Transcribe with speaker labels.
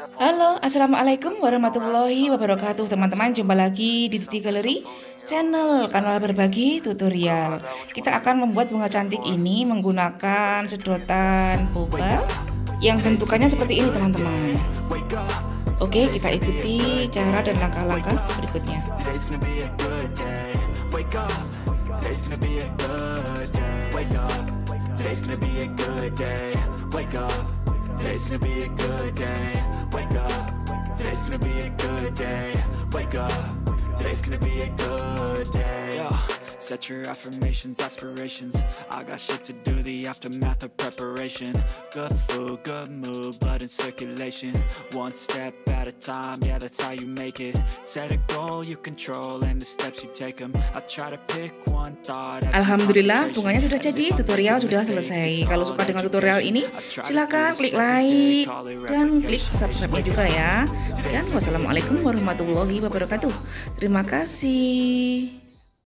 Speaker 1: Halo, assalamualaikum warahmatullahi wabarakatuh. Teman-teman, jumpa lagi di Tuti Galeri channel kanal berbagi tutorial. Kita akan membuat bunga cantik ini menggunakan sedotan boba yang bentukannya seperti ini, teman-teman. Oke, kita ikuti cara dan langkah-langkah berikutnya.
Speaker 2: Today's gonna be a good day. Wake up. Today's gonna be a good day. Wake up. Today's gonna be a good day. Wake up. Today's gonna be a good day. Yo, set your affirmations, aspirations. I got shit to do, the aftermath of preparation. Good food, good mood, blood in circulation. One step at a time, yeah, that's how you make it. Set a goal you control and the steps you take them. I try to pick one thought.
Speaker 1: Alhamdulillah, bunganya sudah jadi, tutorial sudah selesai. Kalau suka dengan tutorial ini, silakan klik like dan klik subscribe juga ya. Sekian, wassalamualaikum warahmatullahi wabarakatuh. Terima kasih.